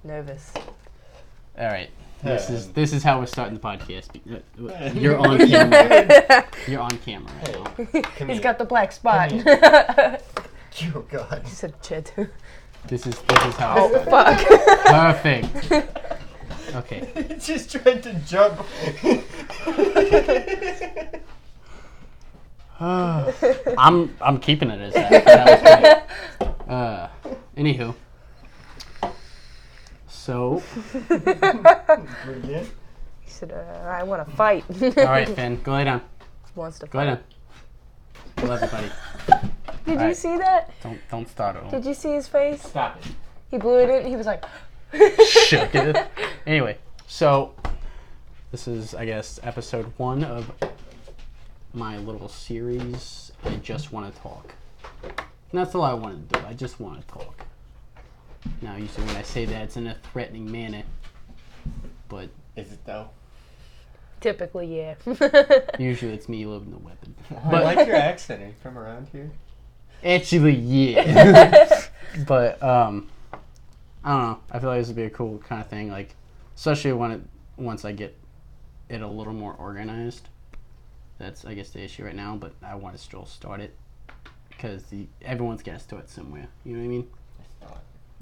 Nervous. All right. This is how we're starting the podcast. You're on camera. You're on camera right now. He's got the black spot. Oh God. He said shit. This is how. Oh fuck. Perfect. Okay. He just tried to jump. I'm keeping it as that. That was great. Anywho. So. He said, I want to fight. All right, Finn, go lay down. Wants to Go fight. lay down. Hello, everybody. Did All you right. see that? Don't start it. Did you see his face? Stop it. He blew it in. He was like. Shook it. Anyway, so this is, I guess, episode 1 of my little series. I just want to talk. And that's all I want to do. I just want to talk. Now, usually when I say that, it's in a threatening manner. But Is it though? Typically, yeah. usually it's me loading the weapon. I like your accent. Are you from around here? Actually, yeah. But I don't know. I feel like this would be a cool kind of thing. Like, especially once I get it a little more organized. That's, I guess, the issue right now. But I want to still start it because everyone's got to start somewhere. You know what I mean?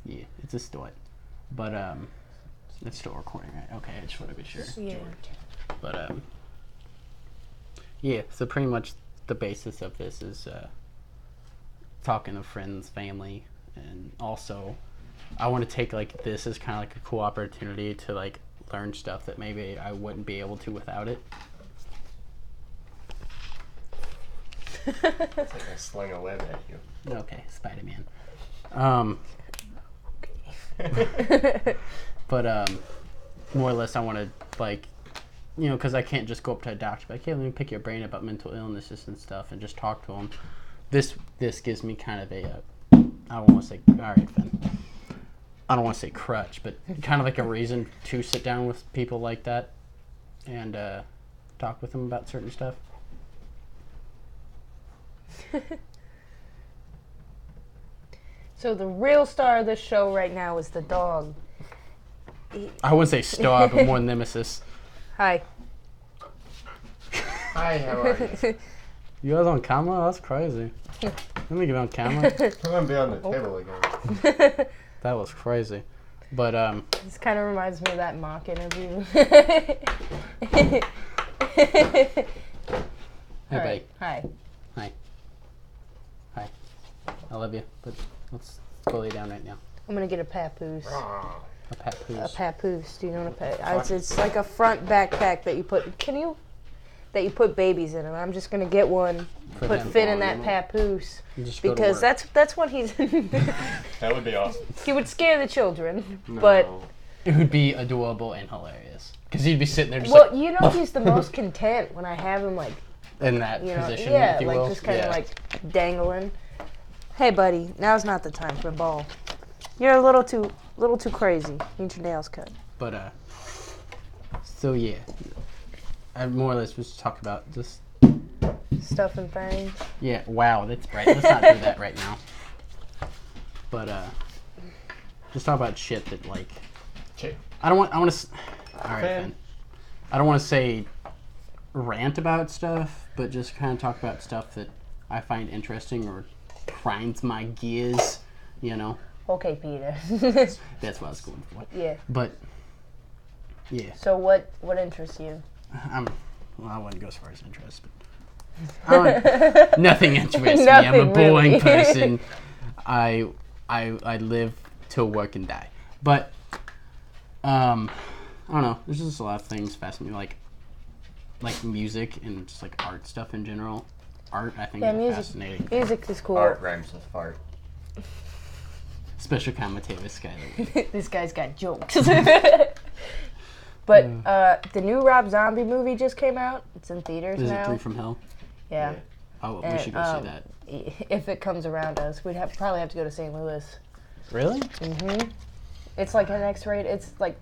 Yeah, it's a start. But it's still recording, right? Okay, I just want to be sure. Yeah. But yeah. So pretty much the basis of this is talking to friends, family, and also I want to take like this as kind of like a cool opportunity to like learn stuff that maybe I wouldn't be able to without it. It's like I sling a web at you. Okay, Spider-Man. But more or less I want to like, you know, because I can't just go up to a doctor like, hey, let me pick your brain about mental illnesses and stuff and just talk to them. This gives me kind of a I don't want to say, all right, Finn. I don't want to say crutch, but kind of like a reason to sit down with people like that and talk with them about certain stuff. So the real star of this show right now is the dog. I wouldn't say star, but more nemesis. Hi. Hi, how are you? You guys on camera? That's crazy. Let me get on camera. I'm gonna be on the table again. That was crazy. But This kind of reminds me of that mock interview. hey, buddy. Hi. Hi. Hi. I love you, but let's go lay down right now. I'm gonna get a papoose. A papoose. A papoose. Do you know what a papoose? It's like a front backpack that you put. That you put babies in, and I'm just gonna get one. Put Finn in that papoose because that's what he's. That would be awesome. He would scare the children, No. but it would be adorable and hilarious because he'd be sitting there just well, like, you know, he's the most content when I have him like, in that you know, position, yeah, if you like will. just kind of like dangling. Hey, buddy, now's not the time for a ball. You're a little too crazy. Need your nails cut. But so yeah, I more or less was talk about just Stuff and things. yeah. Wow, that's bright. Let's not do that right now. But just talk about shit that like. Okay. I want to. All right, Fan. Finn. I don't want to say rant about stuff, but just kind of talk about stuff that I find interesting or grinds my gears. You know. Okay, Peter. That's what I was going for. Yeah. But yeah, So what interests you? I wouldn't go as far as interest, but nothing interests me. I'm a Nothing boring really. person. I live to work and die. But I don't know. There's just a lot of things fascinating me, like music and just like art stuff in general. Art, I think, is fascinating. Music is cool. Art rhymes with fart. Special commentator Skyler. This guy's got jokes. But the new Rob Zombie movie just came out. It's in theaters Is now. it 3 from Hell? Yeah. Oh, we should go see that. If it comes around us, we'd probably have to go to St. Louis. Really? It's like an X-rated. It's like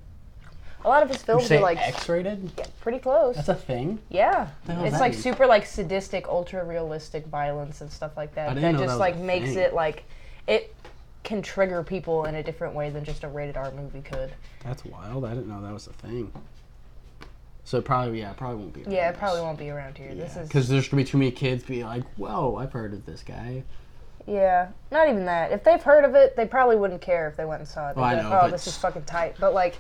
a lot of his You films say are like X-rated? yeah, pretty close. That's a thing? Yeah, The hell does it's that like mean? super like sadistic, ultra realistic violence and stuff like that. I didn't That know just that was like a makes thing. it like it can trigger people in a different way than just a rated R movie could. That's wild. I didn't know that was a thing. So probably won't be around. Yeah, it probably won't be around here. Yeah. This is because there's gonna be too many kids be like, whoa, I've heard of this guy. Yeah, not even that. If they've heard of it, they probably wouldn't care if they went and saw it. Well, I Like, know, oh, this is fucking tight. But like,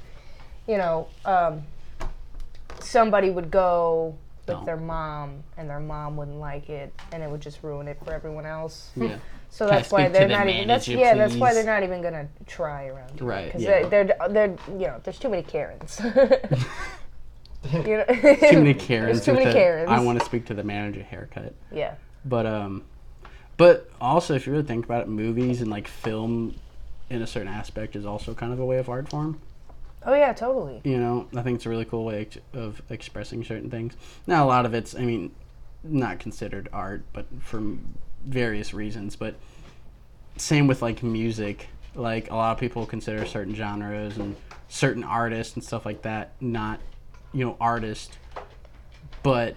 somebody would go with their mom, and their mom wouldn't like it, and it would just ruin it for everyone else. Yeah. So that's why they're not even. That's why they're not even gonna try around here. Right. Because yeah. they're there's too many Karens. Too many Karens. There's too many Karens. I want to speak to the manager haircut. Yeah. But also, if you really think about it, movies and like film, in a certain aspect, is also kind of a way of art form. Oh yeah, totally. You know, I think it's a really cool way of expressing certain things. Now, a lot of it's, I mean, not considered art, but for various reasons. But same with like music. Like a lot of people consider certain genres and certain artists and stuff like that not, artist, but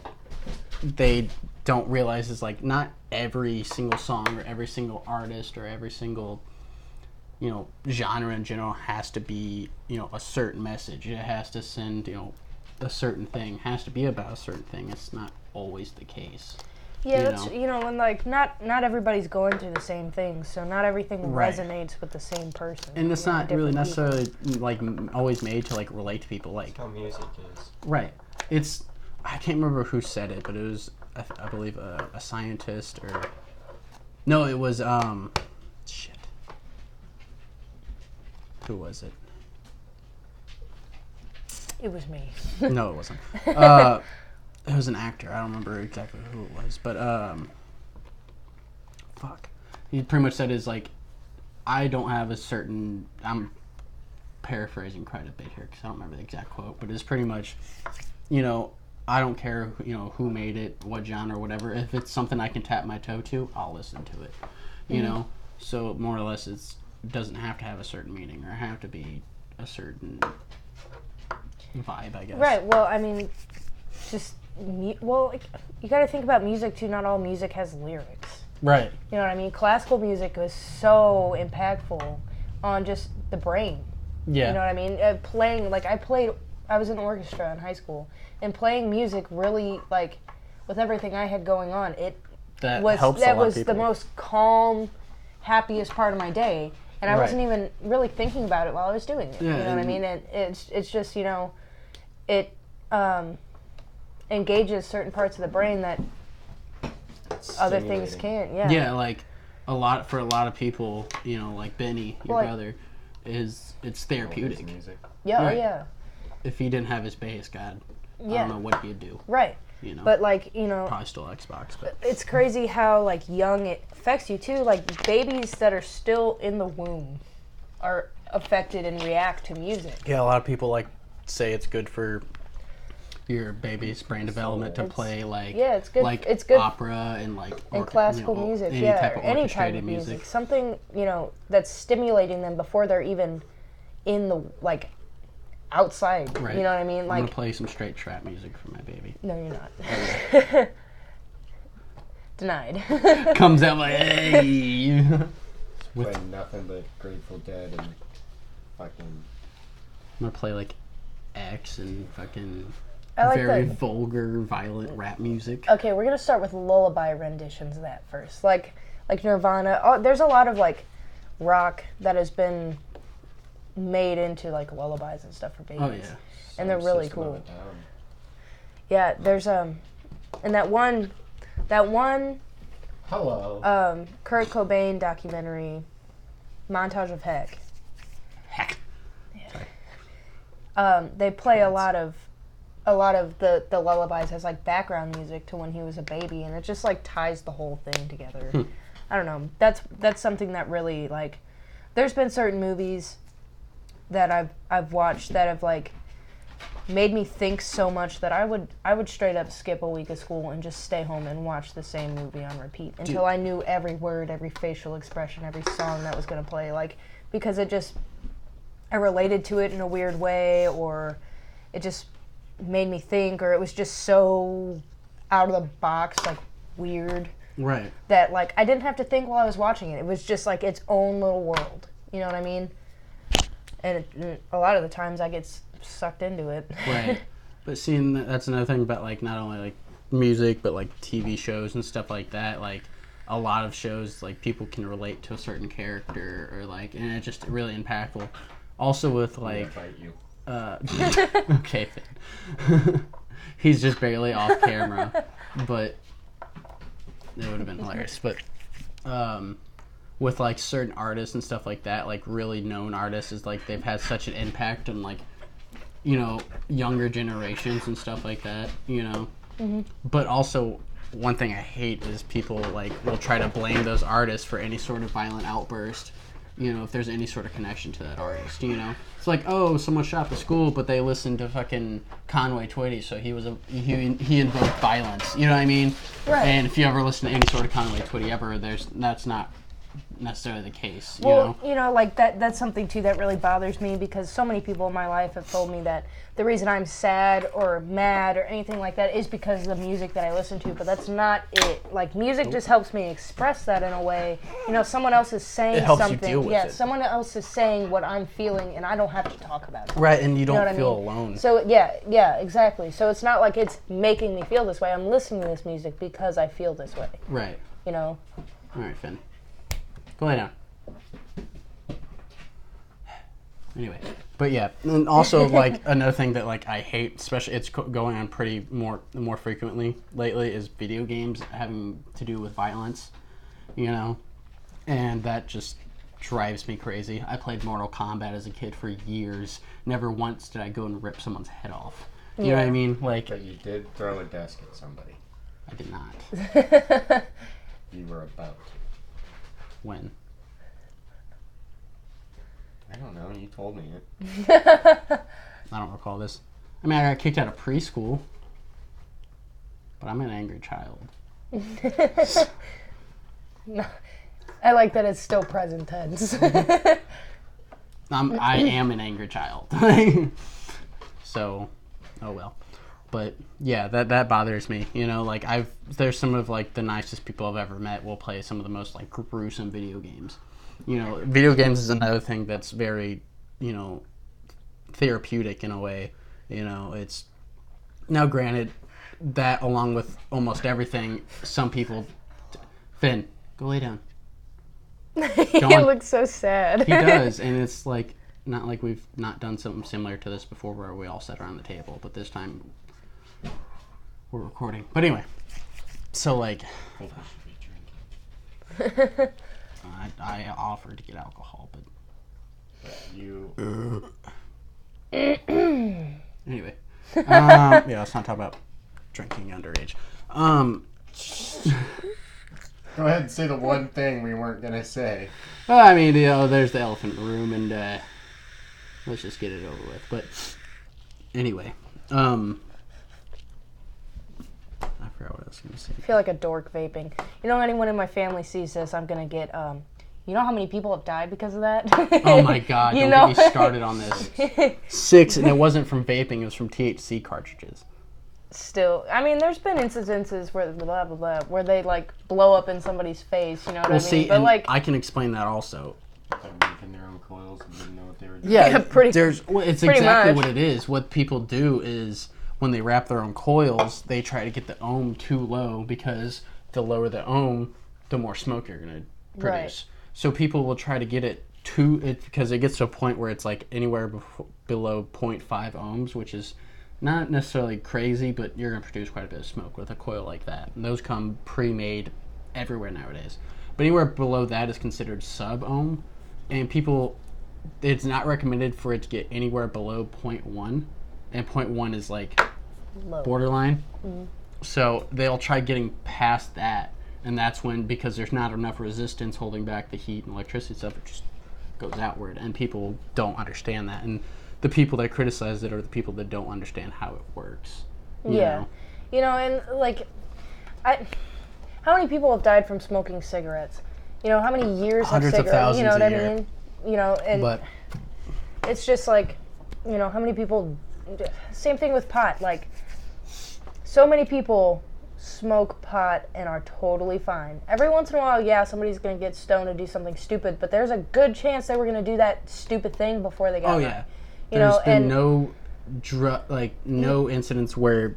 they don't realize it's like not every single song or every single artist or every single genre in general has to be a certain message. It has to send a certain thing, has to be about a certain thing. It's not always the case. Yeah, that's when like not everybody's going through the same thing, so not everything Right. resonates with the same person. And it's not really different necessarily like always made to like relate to people. Like That's how music is. right, it's I can't remember who said it, but it was I believe a scientist or no, it was shit. Who was it? It was me. No, it wasn't. It was an actor. I don't remember exactly who it was, but fuck. He pretty much said is like, I don't have a certain. I'm paraphrasing quite a bit here because I don't remember the exact quote, but it's pretty much, I don't care, who made it, what genre, whatever. If it's something I can tap my toe to, I'll listen to it. You know, so more or less, it doesn't have to have a certain meaning or have to be a certain vibe, I guess. Right. Well, I mean, just you got to think about music too. Not all music has lyrics. Right. You know what I mean? Classical music was so impactful on just the brain. Yeah. You know what I mean? Playing, like I was in orchestra in high school, and playing music really, like, with everything I had going on, that was the most calm, happiest part of my day, and I wasn't even really thinking about it while I was doing it. Yeah, you know what I mean? And it's just it engages certain parts of the brain that other things can't. Yeah. Yeah, like for a lot of people, like Benny, your brother, it's therapeutic. Music. Yeah. Right. Oh yeah. If he didn't have his bass, God, I Yeah. don't know what he'd do. Right. But like Probably still Xbox, but it's crazy how like young it affects you too. Like babies that are still in the womb are affected and react to music. yeah, a lot of people like say it's good for your baby's brain development to play like it's good. like It's good. opera and like And classical music, any type of any type orchestrated of music. music. Something that's stimulating them before they're even in the outside. Right. You know what I mean? I'm Like gonna play some straight trap music for my baby. no, you're not. Denied. Comes out like hey. Play nothing but Grateful Dead and fucking. I'm gonna play like X and fucking I like very the- vulgar, violent rap music. Okay, we're gonna start with lullaby renditions of that first. Like Nirvana. Oh, there's a lot of like rock that has been made into like lullabies and stuff for babies. Oh yeah. And they're really System of cool. a Down. Yeah, there's and that one Hello. Kurt Cobain documentary, Montage of Heck. Heck. They play a lot of the lullabies as like background music to when he was a baby, and it just like ties the whole thing together. I don't know. That's something that really like. There's been certain movies that I've watched that have like made me think so much that I would straight up skip a week of school and just stay home and watch the same movie on repeat until I knew every word, every facial expression, every song that was gonna play. Like because I related to it in a weird way, or it just made me think, or it was just so out of the box, like weird. Right. that like I didn't have to think while I was watching it. It was just like its own little world. You know what I mean? And a lot of the times I get sucked into it. Right. But seeing that's another thing about like not only like music but like TV shows and stuff like that. Like a lot of shows like people can relate to a certain character or like, and it's just really impactful. Also with like, Fight you. Okay, Finn. He's just barely off camera, but it would have been hilarious. But with like certain artists and stuff like that, like really known artists, is like they've had such an impact on like, you know, younger generations and stuff like that, you know. Mm-hmm. But also, one thing I hate is people like will try to blame those artists for any sort of violent outburst, you know, if there's any sort of connection to that artist, you know. It's like, oh, someone shot up a school, but they listened to fucking Conway Twitty, so he invoked violence, you know what I mean? Right. And if you ever listen to any sort of Conway Twitty ever, that's not necessarily the case, you Well, know? you know, like that's something too that really bothers me, because so many people in my life have told me that the reason I'm sad or mad or anything like that is because of the music that I listen to, but that's not it. Like, music just helps me express that in a way. You know, someone else is saying It helps something. you deal with it. Someone else is saying what I'm feeling, and I don't have to talk about it. Right, and you don't know what I feel mean? alone. So, yeah, exactly. So it's not like it's making me feel this way. I'm listening to this music because I feel this way. Right. You know? All right, Finn. Go lay down. Anyway, but yeah, and also like another thing that like I hate, especially it's going on pretty more frequently lately, is video games having to do with violence, you know, and that just drives me crazy. I played Mortal Kombat as a kid for years. Never once did I go and rip someone's head off. You know what I mean? Like, But you did throw a desk at somebody. I did not. You were about to. When? I don't know. You told me it. I don't recall this. I mean, I got kicked out of preschool, but I'm an angry child. No, I like that it's still present tense. I am an angry child. So, oh well. But yeah, that bothers me. You know, like there's some of like the nicest people I've ever met will play some of the most like gruesome video games. You know, video games is another thing that's very, you know, therapeutic in a way. You know, it's now granted that along with almost everything, some people. Finn, go lay down. He looks so sad. He does, and it's like not like we've not done something similar to this before, where we all sat around the table, but this time we're recording. But anyway, so like. I think we should be drinking. I offered to get alcohol, but You. anyway, yeah, let's not talk about drinking underage. Go ahead and say the one thing we weren't gonna say. I mean, you know, there's the elephant in the room, and let's just get it over with. But anyway, I forgot what I was going to say. I feel like a dork vaping. You know, anyone in my family sees this, I'm going to get, you know how many people have died because of that? Oh my God, You don't know? get me started on this. 6, and it wasn't from vaping, it was from THC cartridges. Still, I mean, there's been instances where blah, blah, blah, where they, like, blow up in somebody's face, you know what I mean? See, But, and like, I can explain that also. They're making their own coils and didn't know what they were doing. Yeah, it's exactly much. what it is. What people do is when they wrap their own coils, they try to get the ohm too low, because the lower the ohm, the more smoke you're going to produce. Right. So people will try to get it because it gets to a point where it's like anywhere below 0.5 ohms, which is not necessarily crazy, but you're going to produce quite a bit of smoke with a coil like that. And those come pre-made everywhere nowadays. But anywhere below that is considered sub-ohm. And people, it's not recommended for it to get anywhere below 0.1. And 0.1 is like low. borderline. Mm-hmm. So they'll try getting past that. And that's when, because there's not enough resistance holding back the heat and electricity stuff, it just goes outward. And people don't understand that. And the people that criticize it are the people that don't understand how it works. You know? You know, and like, how many people have died from smoking cigarettes? You know, how many years Hundreds have of cigarettes? You know thousands what a I year. mean? You know, and But it's just like, you know, how many people, same thing with pot, like, so many people smoke pot and are totally fine. Every once in a while, yeah, somebody's going to get stoned and do something stupid, but there's a good chance they were going to do that stupid thing before they got high. Oh, yeah. There's been no incidents where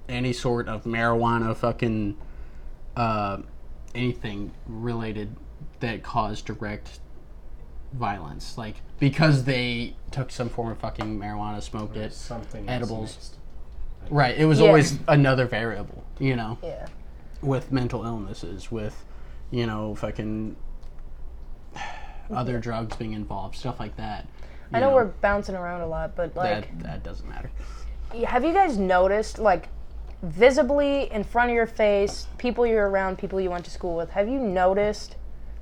any sort of marijuana fucking anything related that caused direct violence. Like, because they took some form of fucking marijuana, smoked it, something edibles. Right, it was always another variable, you know? Yeah. With mental illnesses, with, you know, fucking other drugs being involved, stuff like that. I know we're bouncing around a lot, but, like... That doesn't matter. Have you guys noticed, like, visibly in front of your face, people you're around, people you went to school with, have you noticed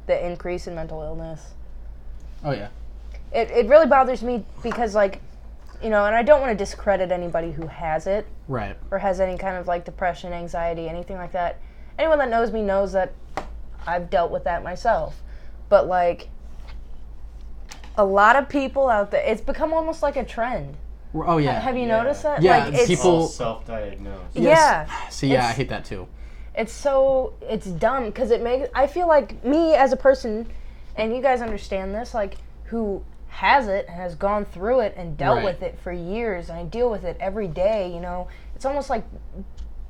the increase in mental illness? Oh, yeah. It really bothers me because, like, you know, and I don't want to discredit anybody who has it. Right. Or has any kind of, like, depression, anxiety, anything like that. Anyone that knows me knows that I've dealt with that myself. But, like, a lot of people out there, it's become almost like a trend. Oh, yeah. Have you noticed that? Yeah, like, it's people... self-diagnosed. Yes. Yeah. See, yeah, I hate that, too. It's dumb, because it makes, I feel like me as a person, and you guys understand this, like, who has it, has gone through it, and dealt with it for years, and I deal with it every day, you know, it's almost like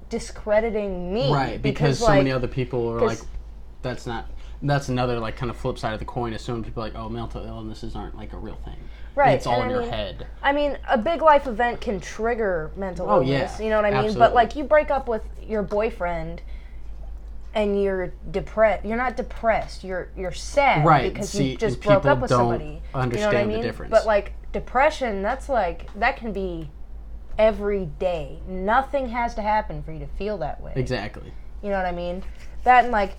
discrediting me. Right, because so many other people are like, that's another, like, kind of flip side of the coin, assuming people are like, oh, mental illnesses aren't, like, a real thing. Right. It's all in your head. I mean, a big life event can trigger mental illness, you know what I mean? Absolutely. But, like, you break up with your boyfriend, and you're depressed. You're not depressed. You're sad because you just broke up with somebody. Understand you know what I mean? the difference. But like depression, that's like that can be every day. Nothing has to happen for you to feel that way. Exactly. You know what I mean? That and like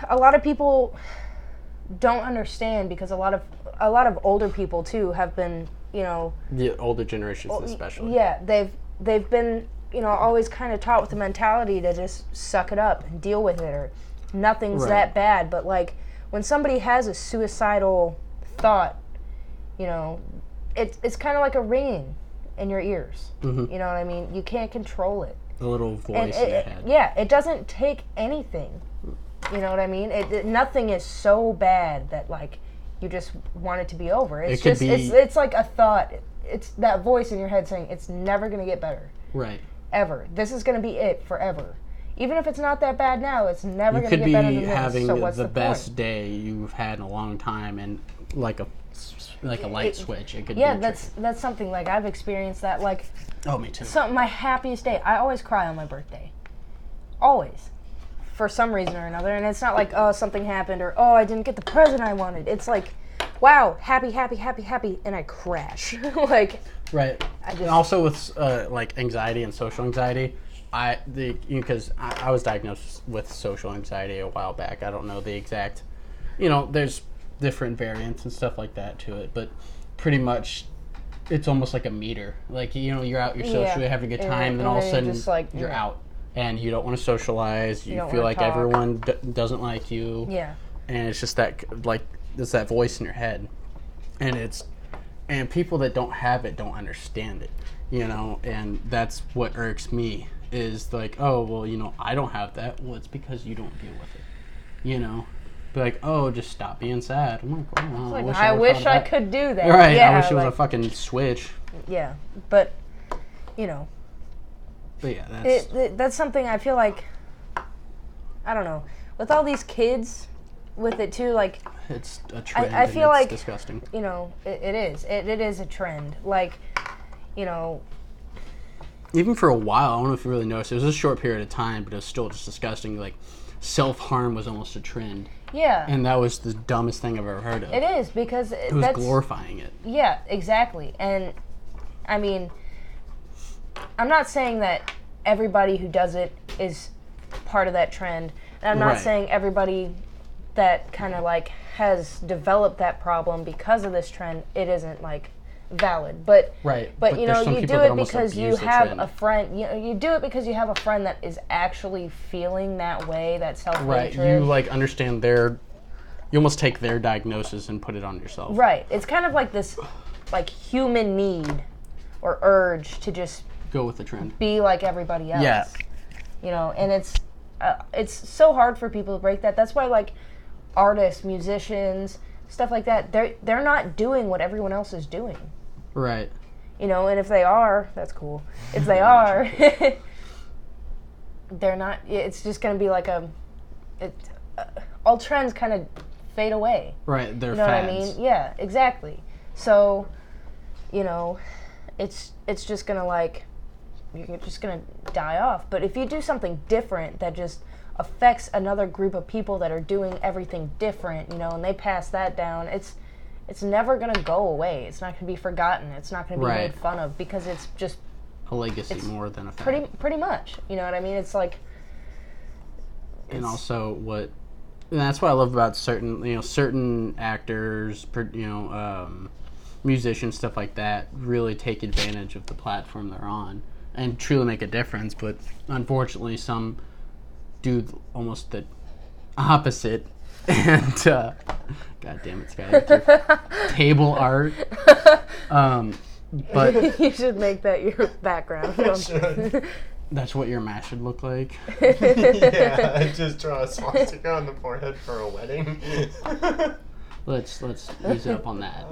a lot of people don't understand because a lot of older people too have been, you know, the older generations especially. Yeah, they've been, you know, always kind of taught with the mentality to just suck it up and deal with it, or nothing's that bad. But like when somebody has a suicidal thought, you know, it's kind of like a ringing in your ears. Mm-hmm. You know what I mean? You can't control it. A little voice in your head. Yeah, it doesn't take anything. You know what I mean? Nothing is so bad that like you just want it to be over. It's it's like a thought. It's that voice in your head saying it's never going to get better. Right. Ever. This is going to be it forever. Even if it's not that bad now, it's never going to get better than this. You could be having so what's the the best point? day you've had in a long time, and like a light switch, it could be. Yeah, that's something like I've experienced that. Like, oh, me too. My happiest day. I always cry on my birthday. Always. For some reason or another, and it's not like, oh, something happened, or oh, I didn't get the present I wanted. It's like, wow, happy, and I crash. Like, right. And also with like anxiety and social anxiety, because I was diagnosed with social anxiety a while back. I don't know the exact, you know, there's different variants and stuff like that to it, but pretty much it's almost like a meter. Like, you know, you're out, you're social, you're having a good time, then all of a sudden like, you're out. And you don't want to socialize. You feel like everyone doesn't like you. Yeah. And it's just that, like, it's that voice in your head. And people that don't have it don't understand it, you know? And that's what irks me, is like, oh, well, you know, I don't have that. Well, it's because you don't deal with it, you know? Be like, oh, just stop being sad. I'm like, oh, I wish I could do that. Right, yeah, I wish it was a fucking switch. Yeah, but, you know. But yeah, that's something I feel like, I don't know, with all these kids with it too, like, it's a trend. I feel like disgusting. You know, it is. It is a trend. Like, you know, even for a while, I don't know if you really noticed. It was a short period of time, but it was still just disgusting. Like, self-harm was almost a trend. Yeah. And that was the dumbest thing I've ever heard of. It is, because it was glorifying it. Yeah, exactly. And I mean, I'm not saying that everybody who does it is part of that trend. And I'm not saying everybody that kind of like has developed that problem because of this trend, it isn't like valid. But but you know, you do it because you have a friend. You do it because you have a friend that is actually feeling that way, that self-hatred. Right. You like understand you almost take their diagnosis and put it on yourself. Right. It's kind of like this like human need or urge to just go with the trend. Be like everybody else. Yeah. you know, and it's so hard for people to break that. That's why, like, artists, musicians, stuff like that, they're not doing what everyone else is doing. Right. You know, and if they are, that's cool. If they are, they're not. It's just going to be like all trends kind of fade away. Right, they're you know fads. what I mean? Yeah, exactly. So, you know, it's just going to, like, you're just going to die off. But if you do something different that just affects another group of people that are doing everything different, you know, and they pass that down, it's never going to go away. It's not going to be forgotten. It's not going to be made fun of, because it's just a legacy more than a fad. pretty much. You know what I mean? It's like, and also and that's what I love about certain actors, musicians, stuff like that, really take advantage of the platform they're on and truly make a difference. But unfortunately, some do almost the opposite. And God damn it, Skyler, table art. But you should make that your background. that's what your match should look like. Yeah, I just draw a swastika on the forehead for a wedding. Let's use it up on that.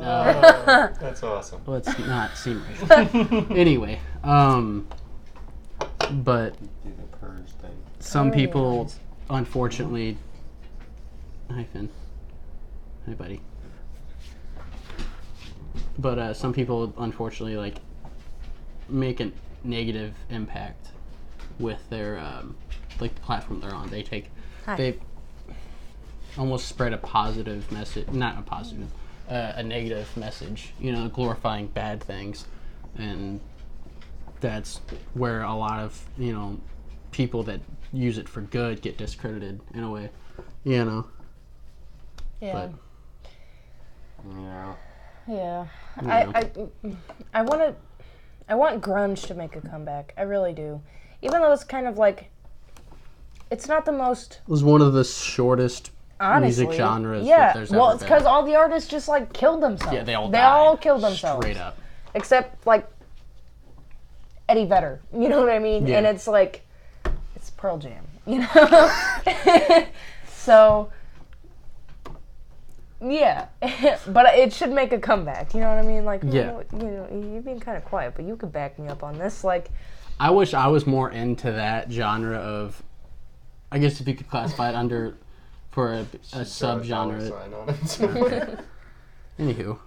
That's awesome. Let's not seem racial. Anyway, but Do the purge thing. some people, unfortunately, hi Finn, hi buddy. But some people, unfortunately, like, make a negative impact with their like the platform they're on. They almost spread a positive message, not a positive, a negative message, you know, glorifying bad things. And that's where a lot of, you know, people that use it for good get discredited in a way, you know. Yeah. But, yeah. You I want grunge to make a comeback. I really do. Even though it's kind of like, it's not the most, it was one of the shortest honestly, music genres yeah. that there's Well, ever it's been. because all the artists just, like, killed themselves. Yeah, they all all died, killed themselves. straight up. Except, like, Eddie Vedder. You know what I mean? Yeah. And it's like, it's Pearl Jam. You know? So, yeah. But it should make a comeback. You know what I mean? Like, Yeah. you're being kind of quiet, but you could back me up on this. Like, I wish I was more into that genre of, I guess if you could classify it under, for a subgenre. Anywho,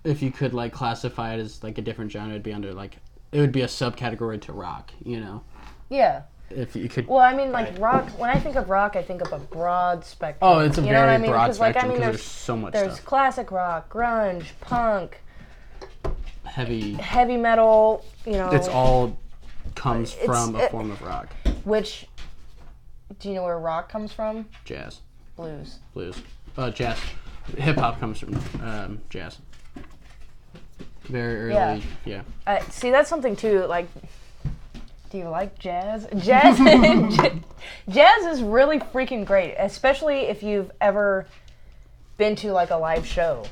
if you could, like, classify it as, like, a different genre, it'd be under, like, it would be a subcategory to rock, you know? yeah. If you could. Well, I mean, like, rock, when I think of rock, I think of a broad spectrum. Oh, it's a you know what very I mean? broad 'Cause, like, spectrum, I mean, because there's so much there's stuff. classic rock, grunge, punk, Heavy. metal, you know. It's all comes from a form of rock. Which, do you know where rock comes from? Jazz. Blues. Jazz. Hip-hop comes from jazz. Very early, yeah. See, that's something, too, like, do you like jazz? Jazz is really freaking great, especially if you've ever been to, like, a live show.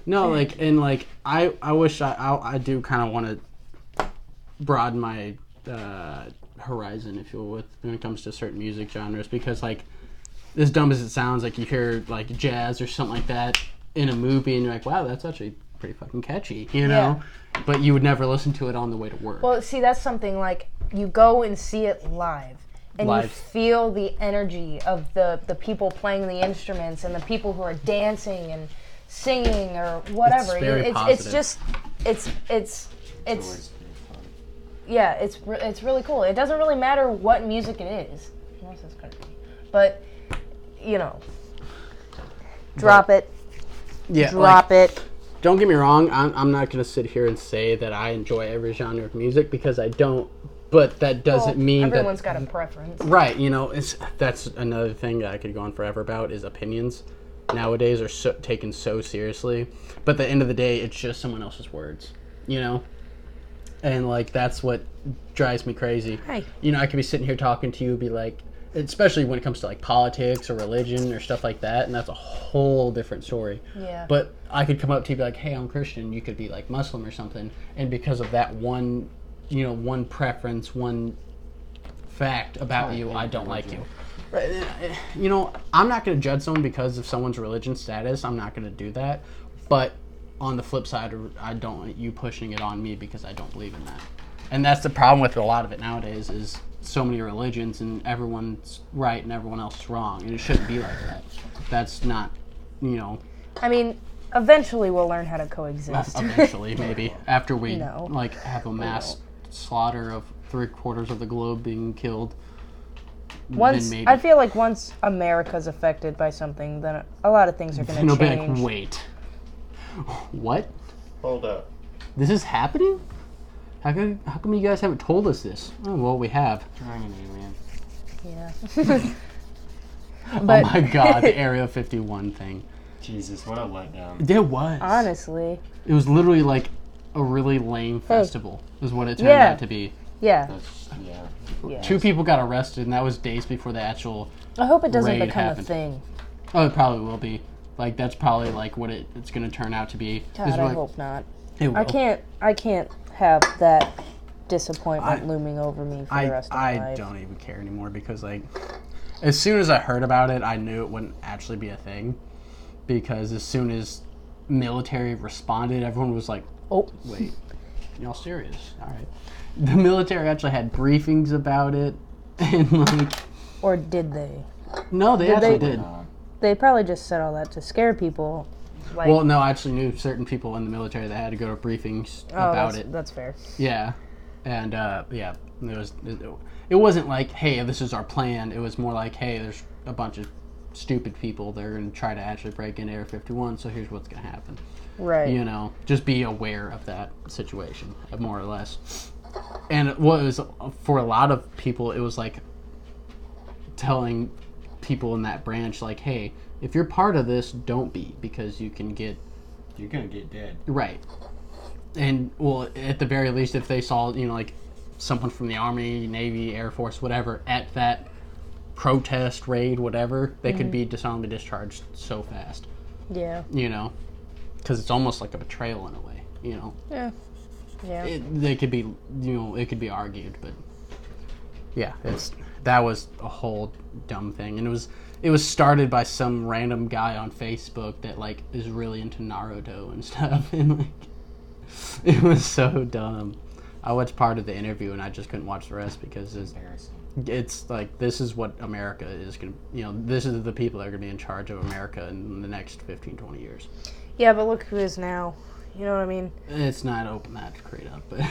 No, like, and, like, I wish I do kind of want to broaden my horizon, if you will, when it comes to certain music genres, because, like, as dumb as it sounds, like, you hear, like, jazz or something like that in a movie, and you're like, wow, that's actually pretty fucking catchy, you know? Yeah. But you would never listen to it on the way to work. Well, see, that's something, like, you go and see it live, and you feel the energy of the people playing the instruments and the people who are dancing and singing or whatever. It's very it's positive. just, it's yeah, it's really cool. It doesn't really matter what music it is. Unless it's country. But, you know, drop it. Yeah, Drop it. Don't get me wrong, I'm not going to sit here and say that I enjoy every genre of music, because I don't, but that doesn't mean everyone's that... got a preference. Right, you know, that's another thing that I could go on forever about, is opinions nowadays are taken so seriously, but at the end of the day, it's just someone else's words, you know? And, like, that's what drives me crazy. Hey. You know, I could be sitting here talking to you, be like, especially when it comes to, like, politics or religion or stuff like that, and that's a whole different story. Yeah. But I could come up to you and be like, hey, I'm Christian. You could be, like, Muslim or something, and because of that one one preference, one fact about you, I don't like you. I'm not going to judge someone because of someone's religion status. I'm not going to do that. But on the flip side, I don't want you pushing it on me because I don't believe in that. And that's the problem with a lot of it nowadays is so many religions and everyone's right and everyone else is wrong. And it shouldn't be like that. That's not, I mean, eventually we'll learn how to coexist. Eventually, maybe. After we, have a mass slaughter of 3/4 of the globe being killed. I feel like once America's affected by something, then a lot of things are going to change. Be like, wait. What? Hold up. This is happening? How come you guys haven't told us this? Oh, well, we have. Dragon alien. Yeah. Oh my god, the Area 51 thing. Jesus, what a letdown. It was. Honestly. It was literally like a really lame festival, is what it turned out to be. Yeah. Yeah. 2 people got arrested, and that was days before the actual I hope it doesn't raid become happened. a thing. Oh, it probably will be. Like, that's probably like what it's going to turn out to be. God, I hope not. It will. I can't have that disappointment looming over me for the rest of my life. I don't even care anymore because, like, as soon as I heard about it, I knew it wouldn't actually be a thing. Because as soon as military responded, everyone was like, "Oh, wait, y'all serious? All right." The military actually had briefings about it, and like. Or did they? No, they actually did. They probably just said all that to scare people. Like, well, no, I actually knew certain people in the military that had to go to briefings about it. That's fair. Yeah, and it wasn't like, hey, this is our plan. It was more like, hey, there's a bunch of stupid people that are going to try to actually break into Area 51, so here's what's going to happen. Right. Just be aware of that situation, more or less. And what it was, for a lot of people, it was like telling people in that branch, like, hey, if you're part of this, don't be, because you're going to get dead. Right. And, well, at the very least, if they saw, like, someone from the Army, Navy, Air Force, whatever, at that protest, raid, whatever, they could be dishonorably discharged so fast. Yeah. Because it's almost like a betrayal in a way, Yeah. Yeah. They could be, it could be argued, but yeah, that was a whole dumb thing. And it was started by some random guy on Facebook that, like, is really into Naruto and stuff, and, like, it was so dumb. I watched part of the interview and I just couldn't watch the rest because it's like, this is what America is going to, this is the people that are going to be in charge of America in the next 15, 20 years. Yeah, but look who is now. You know what I mean? It's not open that straight up, but...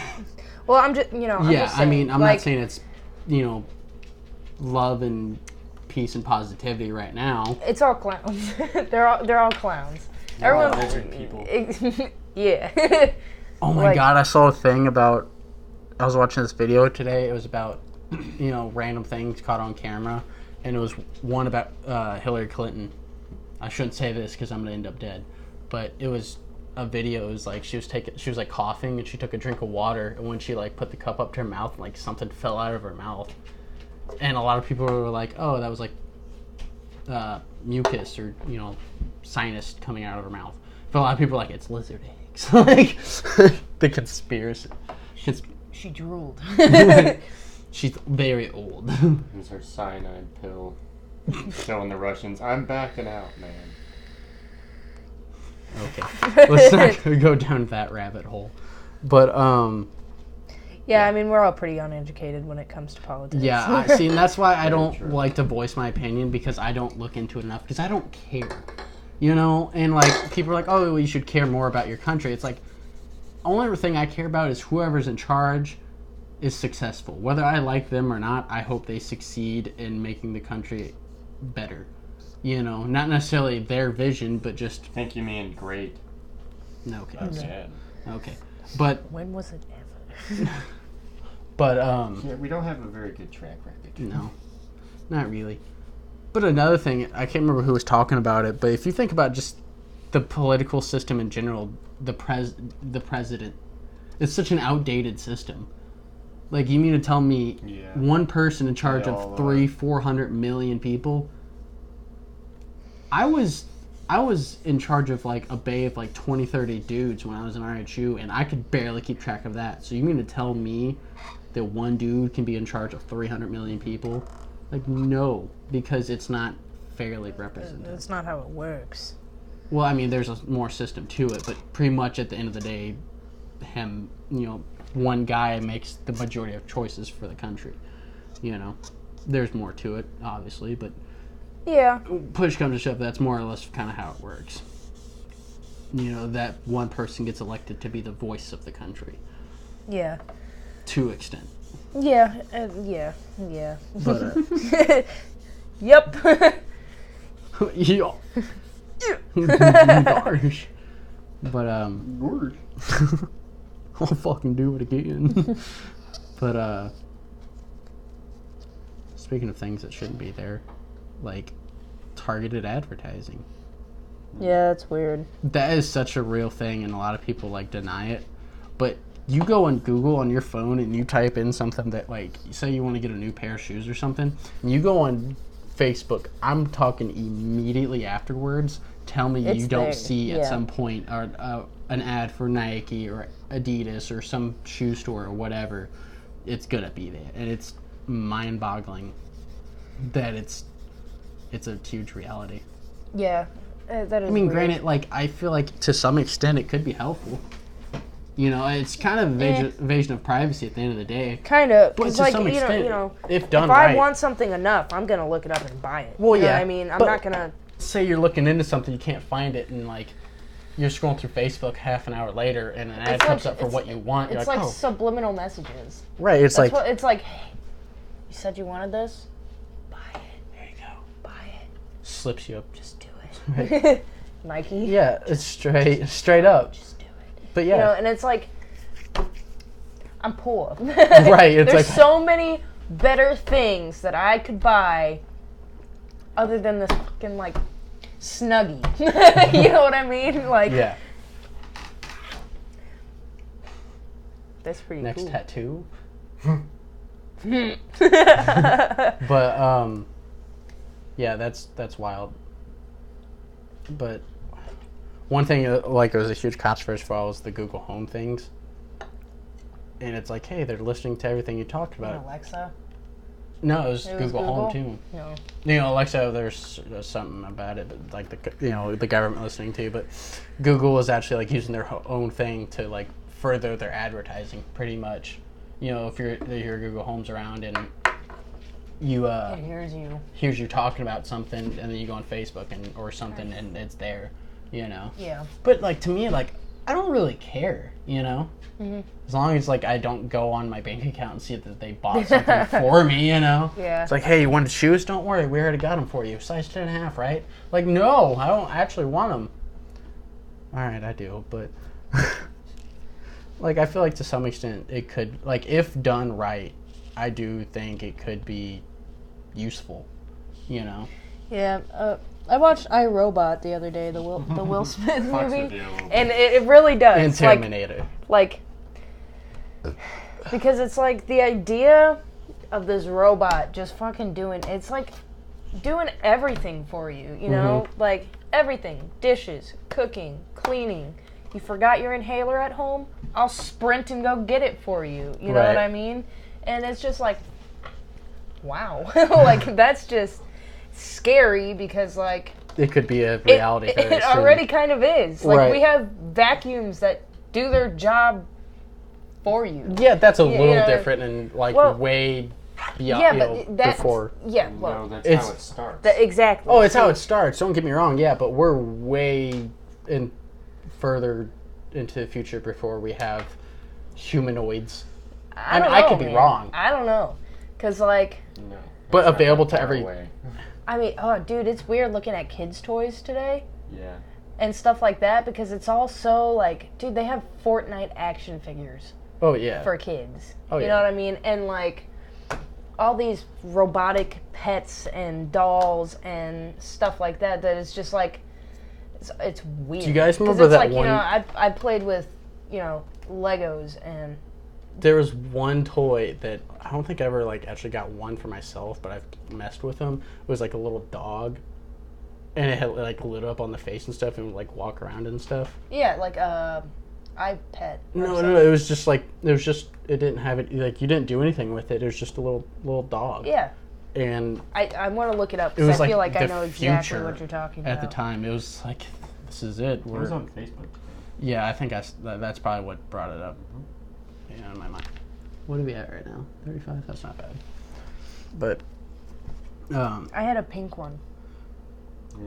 Well, I'm just, I'm just saying, I'm not saying it's, love and peace and positivity right now. It's all clowns. They're all clowns. Everyone's people. Yeah. Oh my god, I saw a thing about... I was watching this video today. It was about, random things caught on camera. And it was one about Hillary Clinton. I shouldn't say this because I'm going to end up dead. But it was a video. It was like she was like coughing and she took a drink of water. And when she like put the cup up to her mouth, like something fell out of her mouth. And a lot of people were like, oh, that was like mucus or, sinus coming out of her mouth. But a lot of people are like, it's lizard eggs. Like, the conspiracy. She drooled. She's very old. It's her cyanide pill. Showing the Russians, I'm backing out, man. Okay. Let's not go down that rabbit hole. But, yeah, I mean, we're all pretty uneducated when it comes to politics. Yeah, and that's why I don't like to voice my opinion, because I don't look into it enough, because I don't care. And, like, people are like, oh, well, you should care more about your country. It's like, only thing I care about is whoever's in charge is successful. Whether I like them or not, I hope they succeed in making the country better. Not necessarily their vision, but just... I think you mean great. Okay. Okay. Okay. But... When was it ever? But, yeah, we don't have a very good track record. No. Not really. But another thing, I can't remember who was talking about it, but if you think about just the political system in general, the president, it's such an outdated system. Like, you mean to tell me one person in charge of 400 million people? I was I was in charge of like a bay of like 20, 30 dudes when I was in RHU, and I could barely keep track of that. So you mean to tell me that one dude can be in charge of 300 million people? Like, no, because it's not fairly represented. That's not how it works. Well, I mean, there's a more system to it, but pretty much at the end of the day, one guy makes the majority of choices for the country. There's more to it, obviously, but Yeah. push comes to shove, that's more or less kind of how it works. That one person gets elected to be the voice of the country. Yeah. To extent. Yeah. Yeah. But, Yep. yeah. Gosh. But, I'll fucking do it again. But, speaking of things that shouldn't be there, like targeted advertising. Yeah, that's weird. That is such a real thing, and a lot of people like deny it. But you go on Google on your phone and you type in something that, like, say you want to get a new pair of shoes or something, and you go on Facebook, I'm talking immediately afterwards, tell me It's you don't there, see at yeah. some point an ad for Nike or Adidas or some shoe store or whatever. It's gonna be there, and it's mind-boggling that it's a huge reality. Yeah, that is. I mean, weird. granted, like, I feel like to some extent it could be helpful. It's kind of invasion of privacy at the end of the day. Kind of, But it's to like, some extent, if done if right. I want something enough, I'm gonna look it up and buy it. Well, You know yeah, what I mean, I'm but- not gonna. Say you're looking into something, you can't find it, and like you're scrolling through Facebook half an hour later, and an ad It's comes like- up for what you want. You're It's like, like oh, subliminal messages. right. It's That's like, what it's like. Hey, you said you wanted this. Buy it. there you go. Buy it. Slips you up. Just do it. Nike. Yeah, it's straight up. Just do it. But yeah, And it's like, I'm poor. Right, it's There's like- so many better things that I could buy other than this fucking, like, Snuggie. You know what I mean? Like, yeah. that's pretty Next cool. tattoo. But yeah, that's wild. But one thing like it was a huge controversy for all was the Google Home things, and it's like, hey, they're listening to everything you talked about. Alexa? No, it was It was Google Home Google? too. No. Alexa, there's something about it, but like the government listening to you, but Google is actually like using their own thing to like further their advertising, pretty much. If your Google Home's around and you It hears you. hears you talking about something, and then you go on Facebook or something, and it's there, Yeah. But like to me, like I don't really care, Mm-hmm. As long as like I don't go on my bank account and see that they bought something for me, Yeah. It's like, hey, you wanted shoes? Don't worry, we already got them for you. Size 10.5, right? Like, no, I don't actually want them. All right, I do, but like I feel like to some extent it could, like if done right, I do think it could be useful, Yeah. I watched iRobot the other day, the Will Smith Fucks movie, with you a little bit. and it really does. and Terminator. Like, because it's like the idea of this robot just fucking doing everything for you, you know? Like, everything. Dishes, cooking, cleaning. You forgot your inhaler at home? I'll sprint and go get it for you. You know what Right. I mean? And it's just like, wow. Like, that's just scary because, like, It could be a reality. it already kind of is. Like, Right. we have vacuums that do their job for you. Yeah, that's a little know, different and like well, way beyond. Yeah, but that's before. yeah. No, Well, that's It's- how it starts. exactly. Oh, it's how it starts. Don't get me wrong. Yeah, but we're way further into the future before we have humanoids. I mean, don't I know, could be man. wrong. I don't know, cause like, No, But it's not available that to far every- away. I mean, oh, dude, it's weird looking at kids' toys today Yeah. and stuff like that because it's all so like, dude, they have Fortnite action figures Oh yeah. for kids. Oh, you yeah. know what I mean? And like, all these robotic pets and dolls and stuff like that. That is just like, it's weird. Do you guys 'Cause remember it's that like, one? You know, I played with, Legos and. There was one toy that I don't think I ever like actually got one for myself, but I've messed with them. It was like a little dog, And it had like lit up on the face and stuff, and would like walk around and stuff. Yeah, like iPet. No, it was just like it didn't have it like you didn't do anything with it. It was just a little dog. Yeah. And I want to look it up it because was I feel like I the know exactly future what you're talking about. at the time. It was like, this is it. It was on Facebook. Yeah, I think that's probably what brought it up. Yeah, in my mind. What are we at right now? 35. That's not bad. But I had a pink one.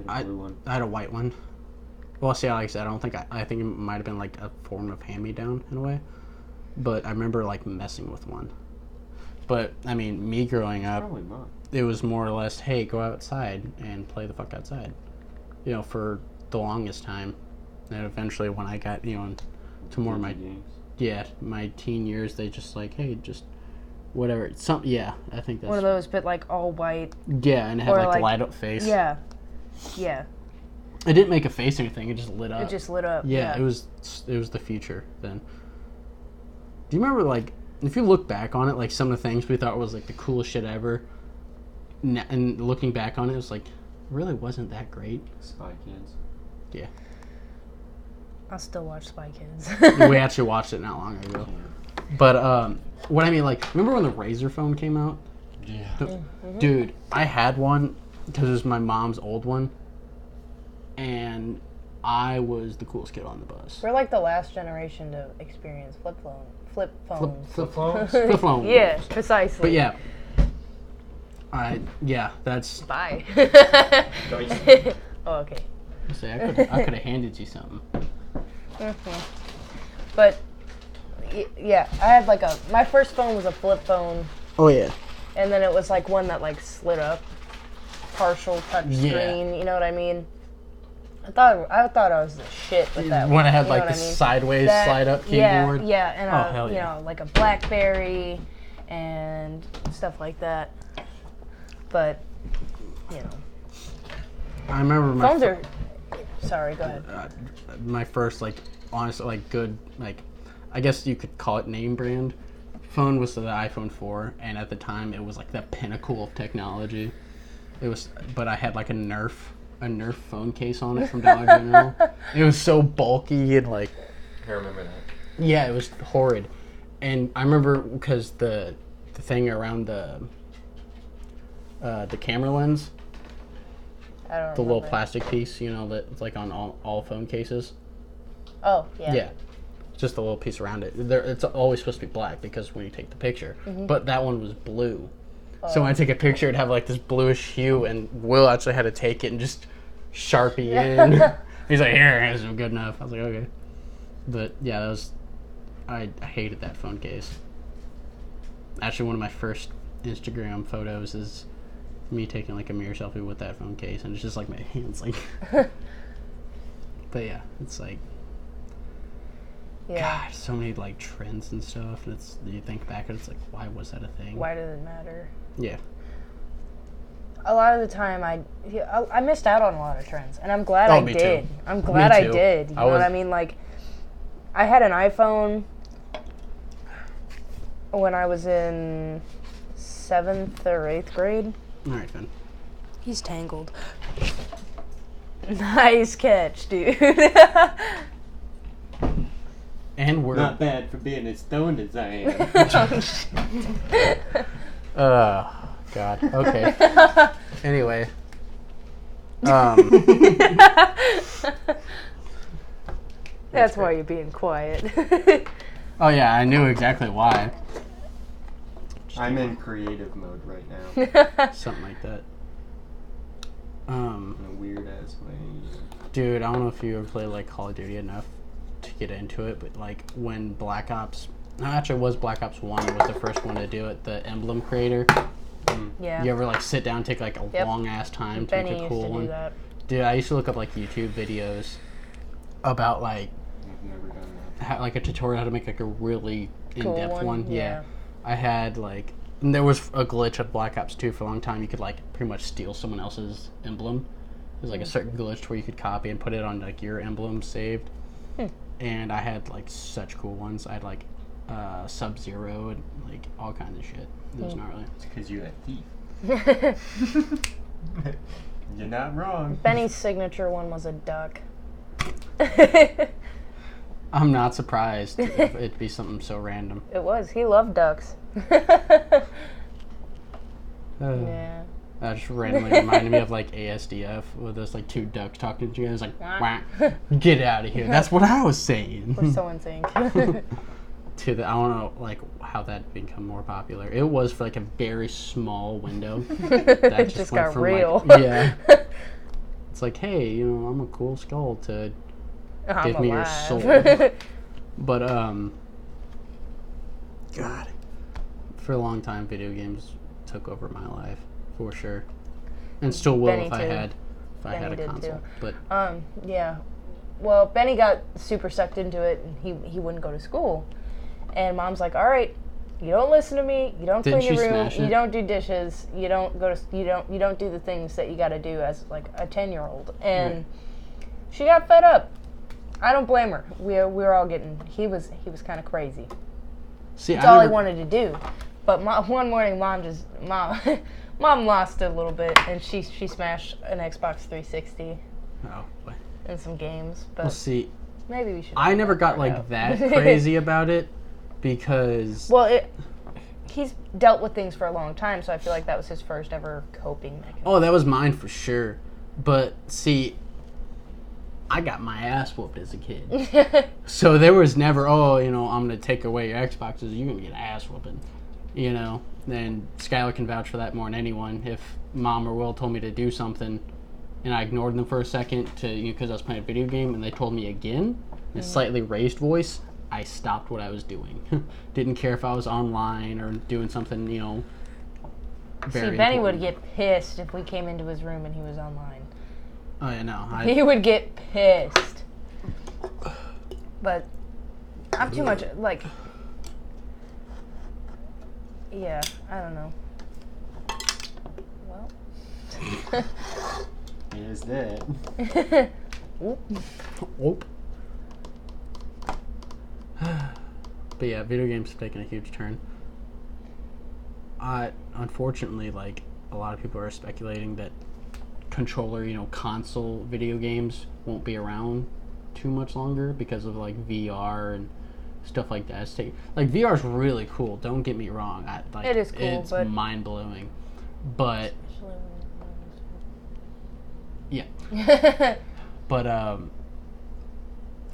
I had a blue one. I had a white one. Well, see, like I said, I think it might have been like a form of hand-me-down in a way. But I remember like messing with one. But I mean, me growing up, Probably not. it was more or less, hey, go outside and play the fuck outside. You know, for the longest time. And eventually, when I got to more of my teen years, they just like, hey, just whatever. I think that's One of those, but like all white. Yeah, and it had or like light up face. Yeah. It didn't make a face or anything. It just lit up. It just lit up. Yeah, it was the future then. Do you remember, like, if you look back on it, like some of the things we thought was like the coolest shit ever, and looking back on it, it was like, it really wasn't that great. Spy Kids. Yeah. I'll still watch Spy Kids. We actually watched it not long ago. But what I mean, like, remember when the Razor phone came out? Yeah. Dude, I had one because it was my mom's old one, and I was the coolest kid on the bus. We're like the last generation to experience flip phones. Flip phones? Flip phone. Yeah, precisely. But yeah, that's. Bye. Dice. Oh, okay. Say, I could have handed you something. But yeah, I had like my first phone was a flip phone, Oh yeah. and then it was like one that like slid up, partial touch screen. You know what I mean? I thought I was the shit with that. When it had you know like what the I mean? sideways slide up keyboard. Yeah, and Oh, hell yeah. like a BlackBerry and stuff like that. But I remember my phones are. Sorry, go ahead. my first like honestly like good like I guess you could call it name brand phone was the iPhone 4, and at the time it was like the pinnacle of technology. But I had like a Nerf phone case on it from Dollar General. It was so bulky and like I remember that. yeah, it was horrid. And I remember because the thing around the camera lens, I don't the little remember. plastic piece, that's like on all phone cases. Oh, yeah. Yeah. Just a little piece around it. It's always supposed to be black because when you take the picture. But that one was blue. So when I take a picture, it'd have like this bluish hue, and Will actually had to take it and just Sharpie in. He's like, here, this is good enough. I was like, okay. But yeah, I hated that phone case. Actually, one of my first Instagram photos is me taking like a mirror selfie with that phone case, and it's just like my hands like. But yeah, it's like. Yeah. God, so many like trends and stuff. And you think back and it's like, why was that a thing? Why does it matter? Yeah. A lot of the time, I missed out on a lot of trends, and I'm glad I me did. too. I'm glad Me I too. did. You know what I mean? Like, I had an iPhone when I was in 7th or 8th grade. All right, then. He's tangled. Nice catch, dude. And we're Not bad for being as stoned as I am. God. Okay. Anyway. That's why you're being quiet. Oh yeah, I knew exactly why. I'm in creative mode right now. Something like that. In a weird ass way. Dude, I don't know if you ever played like Call of Duty enough to get into it, but like when Black Ops, no, actually it was Black Ops 1 was the first one to do it, the emblem creator. Yeah. You ever like sit down and take like a long ass time to Benny make a cool used to one? do that. Dude, I used to look up like YouTube videos about like I've never done that. like a tutorial how to make like a really in-depth Cool one. one, Yeah. yeah. I had like, and there was a glitch of Black Ops 2 for a long time. You could like pretty much steal someone else's emblem. There's like a certain glitch where you could copy and put it on like your emblem saved. And I had like such cool ones. I had like Sub-Zero and like all kinds of shit. It was gnarly. It's because you're a thief. You're not wrong. Benny's signature one was a duck. I'm not surprised if it'd be something so random. It was. He loved ducks. Yeah. That just randomly reminded me of like ASDF with those like two ducks talking to you. It's like, wah, get out of here. That's what I was saying. We're so in sync. I don't know like how that become more popular. It was for like a very small window. That It just went got from, real. Like, yeah. It's like, hey, you know, I'm a cool skull to give me your soul. But God, for a long time, video games took over my life for sure, and still will Benny if I too. had Benny a did console. too. But Yeah. Well, Benny got super sucked into it, and he wouldn't go to school. And Mom's like, "All right, you don't listen to me. You don't Didn't clean your she room. smash You it? don't do dishes. You don't go to. You don't do the things that you got to do as like a 10-year-old." And Right. she got fed up. I don't blame her. We were all getting. He was kind of crazy. see, That's all he wanted to do. But one morning, Mom lost it a little bit, and she smashed an Xbox 360 Oh, boy. and some games. But Well, see, maybe we should. I never got out. like that crazy about it because Well, he's dealt with things for a long time, so I feel like that was his first ever coping mechanism. oh, that was mine for sure. But see, I got my ass whooped as a kid. So there was never, oh, you know, I'm going to take away your Xboxes. You're going to get ass whooping. You know, and Skyler can vouch for that more than anyone. If Mom or Will told me to do something and I ignored them for a second because I was playing a video game and they told me again in a slightly raised voice, I stopped what I was doing. Didn't care if I was online or doing something, you know, very See, Benny important. would get pissed if we came into his room and he was online. Oh, yeah, no. He would get pissed. But I'm too much, like... Yeah, I don't know. Well... Here's that. Oop. But yeah, video games have taken a huge turn. Unfortunately, like, a lot of people are speculating that controller, you know, console video games won't be around too much longer because of, like, VR and stuff like that. Like, VR is really cool, don't get me wrong. It is cool, it's but... mind-blowing. But... Yeah. But,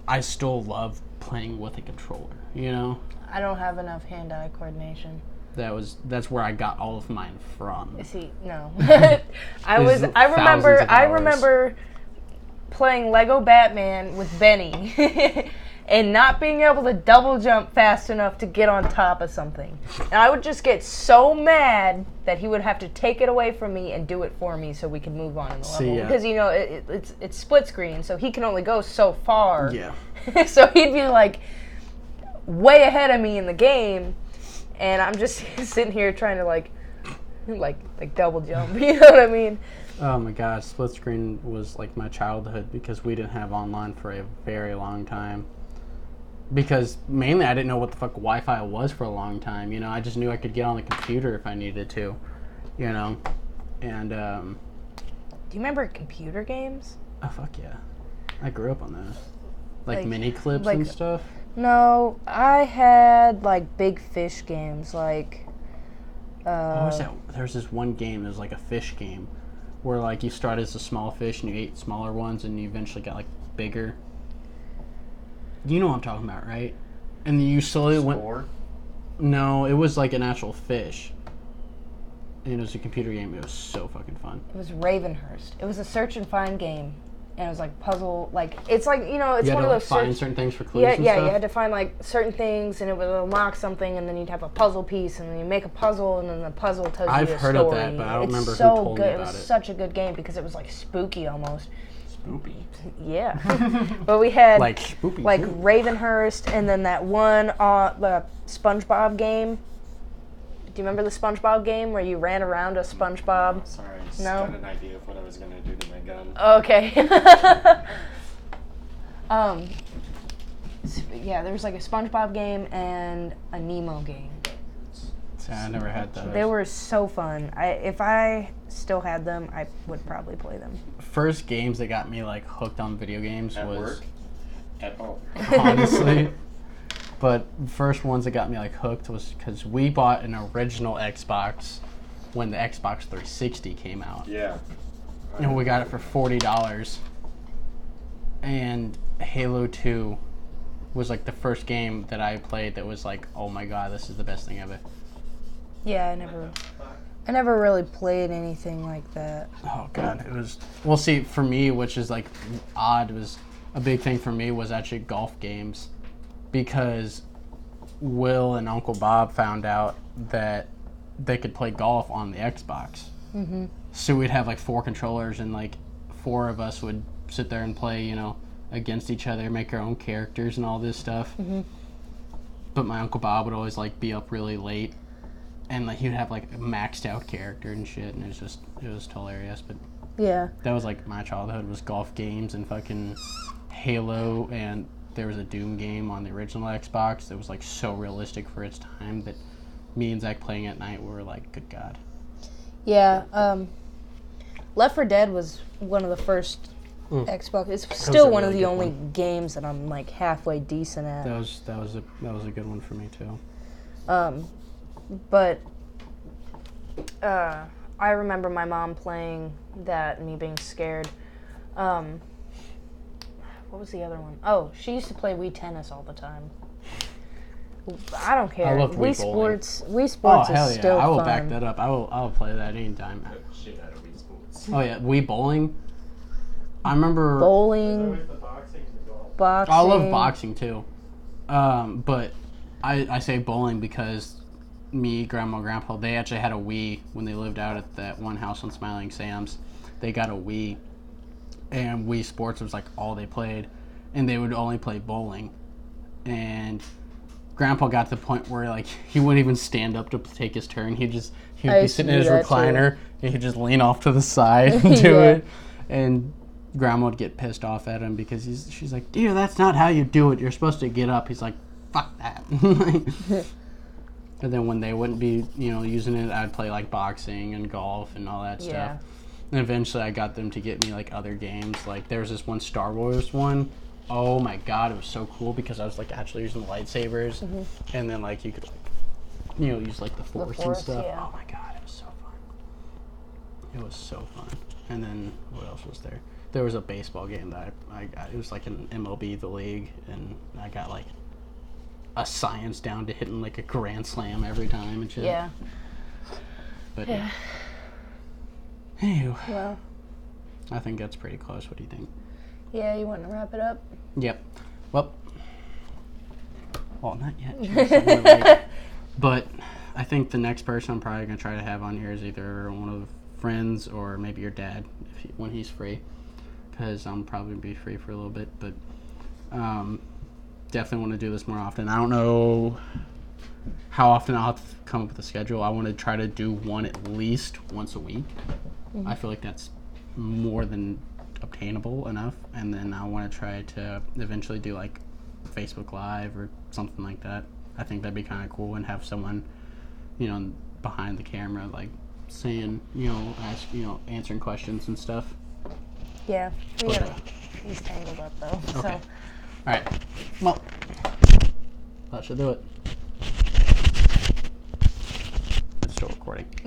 I still love playing with a controller, you know? I don't have enough hand-eye coordination. That's where I got all of mine from. See, no. There's I thousands of hours. remember playing Lego Batman with Benny and not being able to double jump fast enough to get on top of something. And I would just get so mad that he would have to take it away from me and do it for me so we could move on in the level. Because, you know, it's split screen, so he can only go so far. Yeah. So he'd be, like, way ahead of me in the game, and I'm just sitting here trying to, like double jump. You know what I mean? Oh my god, split screen was like my childhood because we didn't have online for a very long time. Because mainly I didn't know what the fuck Wi-Fi was for a long time. You know, I just knew I could get on the computer if I needed to. You know, and Do you remember computer games? oh fuck yeah, I grew up on those, like mini clips like- and stuff. No, I had like big fish games, like. What was that? There was this one game. It was like a fish game, where like you started as a small fish and you ate smaller ones, and you eventually got like bigger. You know what I'm talking about, right? And you slowly went. Score? No, it was like an actual fish. And it was a computer game. It was so fucking fun. It was Ravenhurst. It was a search and find game, and it was like puzzle. Like it's like you know, it's You had one to of like those find search. certain things for clues Yeah, and yeah, stuff. you had to find like certain things, and it would unlock something, and then you'd have a puzzle piece, and then you make a puzzle, and then the puzzle tells I've you a heard story. of that, but I don't It's remember who so told me good. about It was it. such a good game because it was like spooky almost. Spoopy. Yeah, but we had Like spoopy like too. Ravenhurst, and then that one the SpongeBob game. Do you remember the SpongeBob game where you ran around a SpongeBob? Sorry, I just No? got an idea of what I was gonna do to my gun. Okay. Yeah, there was like a SpongeBob game and a Nemo game. See, I never had those. They were so fun. If I still had them, I would probably play them. First games that got me like hooked on video games At was work? At home. honestly. But first ones that got me like hooked was because we bought an original Xbox when the Xbox 360 came out. Yeah. And we got it for $40. And Halo 2 was like the first game that I played that was like, oh my god, this is the best thing ever. Yeah, I never really played anything like that. Oh god, it was. Well, see, for me, which is like odd, was a big thing for me was actually golf games, because Will and Uncle Bob found out that they could play golf on the Xbox. Mm-hmm. So we'd have like 4 controllers, and like 4 of us would sit there and play, you know, against each other, make our own characters and all this stuff. Mm-hmm. But my Uncle Bob would always like be up really late, and like he'd have like a maxed out character and shit, and it was hilarious. But Yeah. that was like my childhood, was golf games and fucking Halo, and there was a Doom game on the original Xbox that was like so realistic for its time that me and Zach playing at night were like, good god. Yeah. Left 4 Dead was one of the first Xbox. It's was still a one of really the good only one. games that I'm like halfway decent at. That was a good one for me too. But I remember my mom playing that and me being scared. What was the other one? Oh, she used to play Wii Tennis all the time. I don't care. I loved Wii bowling. Wii Sports hell is yeah. still I will fun. back that up. I'll play that anytime. Shit out of Wii Sports. Oh yeah, Wii bowling. I remember Bowling, The boxing and the golf. boxing. I love boxing too. But I say bowling because me, Grandma, Grandpa, they actually had a Wii when they lived out at that one house on Smiling Sam's. They got a Wii, and Wii Sports was like all they played, and they would only play bowling. And Grandpa got to the point where like he wouldn't even stand up to take his turn. He'd I be used to sitting in do his that, recliner, and he'd just lean off to the side and do Yeah. it. And Grandma would get pissed off at him because she's like, dear, that's not how you do it. You're supposed to get up. He's like, fuck that. And then when they wouldn't be, you know, using it, I'd play like boxing and golf and all that Yeah. stuff. And eventually I got them to get me like other games. Like there was this one Star Wars one. Oh my god, it was so cool because I was like actually using the lightsabers. And then like you could like, you know, use like the force and Force, stuff. yeah. Oh my god, it was so fun. It was so fun. And then what else was there? There was a baseball game that I got. It was like an MLB The League, and I got like a science down to hitting like a grand slam every time and shit. Yeah. But Yeah. anywho, Well, I think that's pretty close. What do you think? yeah, you want to wrap it up? Yep. Well, not yet. Jeez, I'm really late. But I think the next person I'm probably going to try to have on here is either one of the friends or maybe your dad when he's free. Because I'm probably be free for a little bit, but definitely want to do this more often. I don't know how often I'll have to come up with a schedule. I want to try to do one at least once a week. I feel like that's more than obtainable enough, and then I want to try to eventually do like Facebook Live or something like that. I think that'd be kind of cool, and have someone, you know, behind the camera, like saying, you know, answering questions and stuff. Yeah. But, He's tangled up though. Okay. So. All right. Well, that should do it.